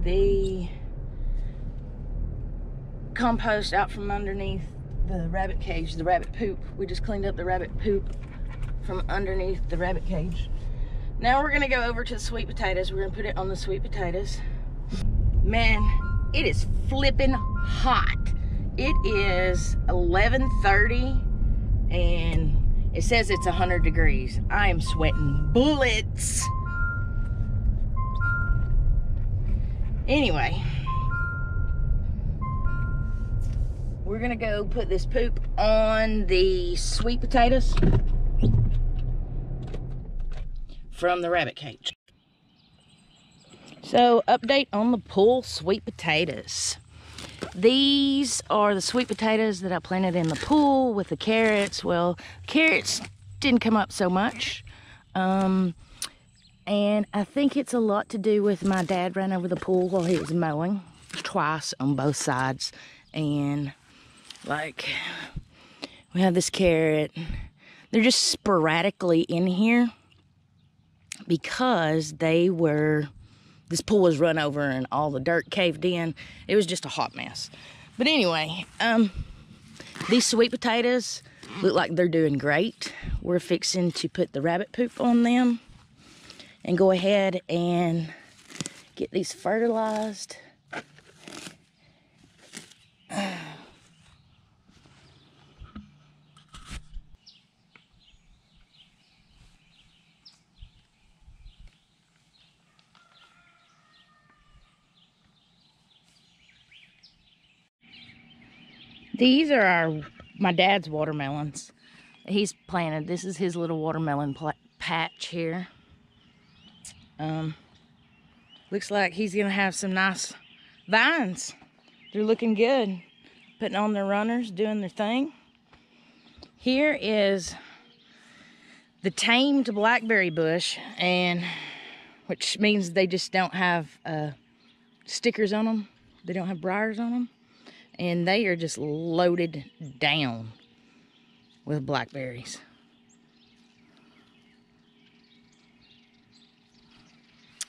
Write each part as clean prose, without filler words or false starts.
the compost out from underneath the rabbit cage, the rabbit poop. We just cleaned up the rabbit poop from underneath the rabbit cage. Now we're gonna go over to the sweet potatoes. We're gonna put it on the sweet potatoes. Man, it is flipping hot. It is 11:30 and it says it's 100 degrees. I am sweating bullets. Anyway, we're gonna go put this poop on the sweet potatoes from the rabbit cage. So, update on the pool sweet potatoes. These are the sweet potatoes that I planted in the pool with the carrots. Well, carrots didn't come up so much. And I think it's a lot to do with my dad ran over the pool while he was mowing twice on both sides. And like, we have this carrot. They're just sporadically in here because this pool was run over and all the dirt caved in. It was just a hot mess. But anyway, these sweet potatoes look like they're doing great. We're fixing to put the rabbit poop on them and go ahead and get these fertilized. These are my dad's watermelons. He's planted. This is his little watermelon patch here. Looks like he's gonna have some nice vines. They're looking good. Putting on their runners, doing their thing. Here is the tamed blackberry bush, and which means they just don't have stickers on them. They don't have briars on them. And they are just loaded down with blackberries.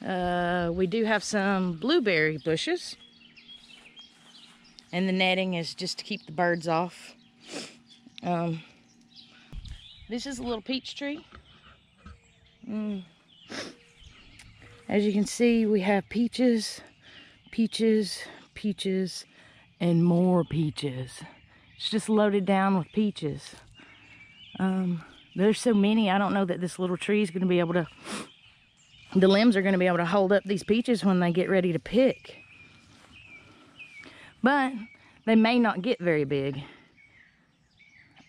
We do have some blueberry bushes. And the netting is just to keep the birds off. This is a little peach tree. As you can see, we have peaches, peaches, peaches, and more peaches. It's just loaded down with peaches. There's so many, I don't know that this little tree is going to be able to, the limbs are going to be able to hold up these peaches when they get ready to pick. But they may not get very big.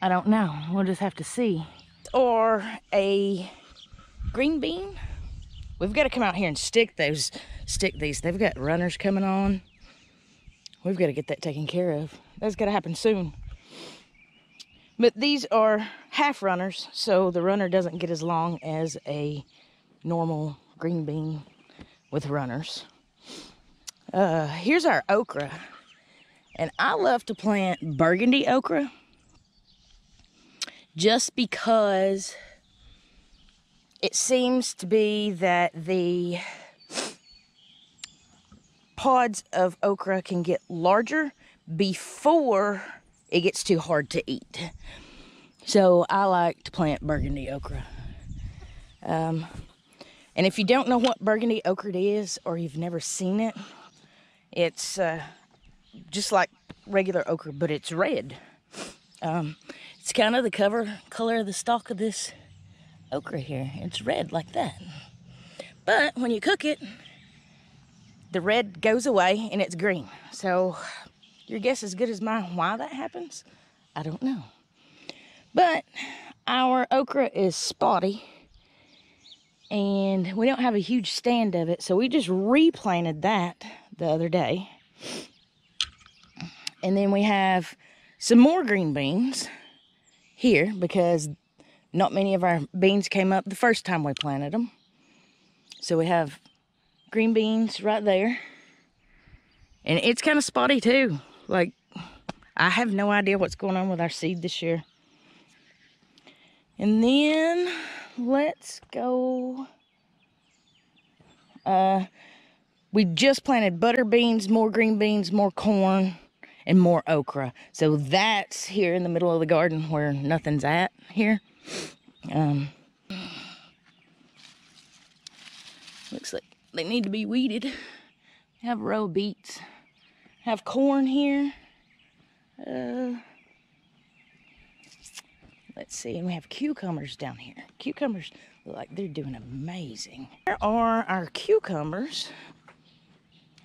I don't know. We'll just have to see. Or a green bean. We've got to come out here and stick these. They've got runners coming on. We've got to get that taken care of. That's got to happen soon. But these are half runners, so the runner doesn't get as long as a normal green bean with runners. Here's our okra. And I love to plant burgundy okra just because it seems to be that the pods of okra can get larger before it gets too hard to eat. So I like to plant burgundy okra. And if you don't know what burgundy okra is, or you've never seen it, it's just like regular okra, but it's red. It's kind of the color of the stalk of this okra here. It's red like that. But when you cook it, the red goes away and it's green. So your guess is as good as mine why that happens. I don't know. But our okra is spotty and we don't have a huge stand of it. So we just replanted that the other day. And then we have some more green beans here because not many of our beans came up the first time we planted them. So we have green beans right there. And it's kind of spotty too. Like, I have no idea what's going on with our seed this year. And then let's go. We just planted butter beans, more green beans, more corn, and more okra. So that's here in the middle of the garden where nothing's at here. Looks like they need to be weeded. Have a row of beets. Have corn here. Let's see, and we have cucumbers down here. Cucumbers look like they're doing amazing. There are our cucumbers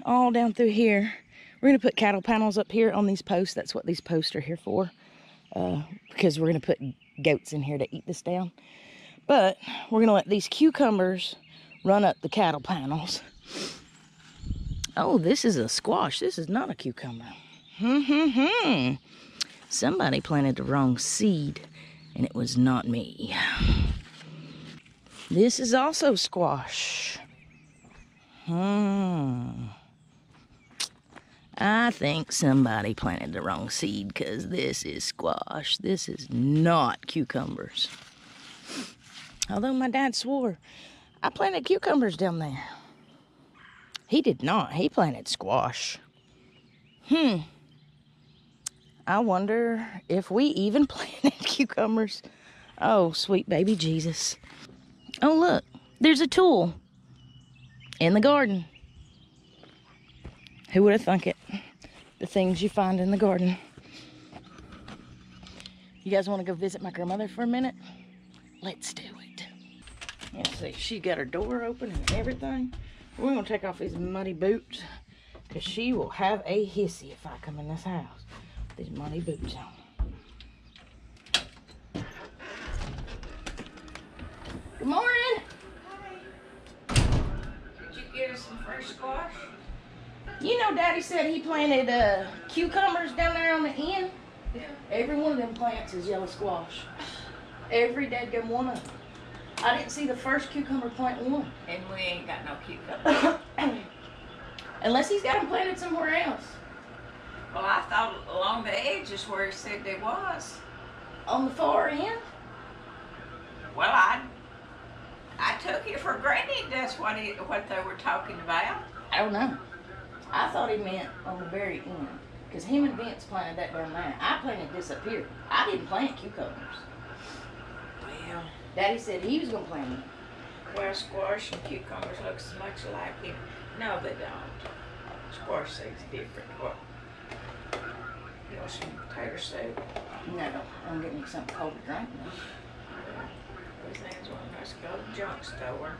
all down through here. We're gonna put cattle panels up here on these posts. That's what these posts are here for, because we're gonna put goats in here to eat this down. But we're gonna let these cucumbers run up the cattle panels. Oh, this is a squash. This is not a cucumber. Somebody planted the wrong seed, and it was not me. This is also squash. I think somebody planted the wrong seed, because this is squash. This is not cucumbers. Although my dad swore I planted cucumbers down there. He did not. He planted squash. I wonder if we even planted cucumbers. Oh, sweet baby Jesus. Oh, look. There's a tool in the garden. Who would have thunk it? The things you find in the garden. You guys want to go visit my grandmother for a minute? Let's do it. Let's see. She got her door open and everything. We're going to take off these muddy boots, because she will have a hissy if I come in this house with these muddy boots on. Good morning. Hi. Did you get us some fresh squash? You know, Daddy said he planted cucumbers down there on the end. Yeah. Every one of them plants is yellow squash. Every dadgum one of them. I didn't see the first cucumber plant one. And we ain't got no cucumbers. Unless he's got them planted somewhere else. Well, I thought along the edges where he said there was. On the far end? Well, I took it for granted that's what they were talking about. I don't know. I thought he meant on the very end. Because him and Vince planted that down there. I planted this up here. I didn't plant cucumbers. Well, Daddy said he was going to plant them. well, squash and cucumbers look so much alike. No, they don't. Squash seed's different. What? You want some potato soup? No, I'm getting me something cold to drink now. Those things want us to go to the junk store.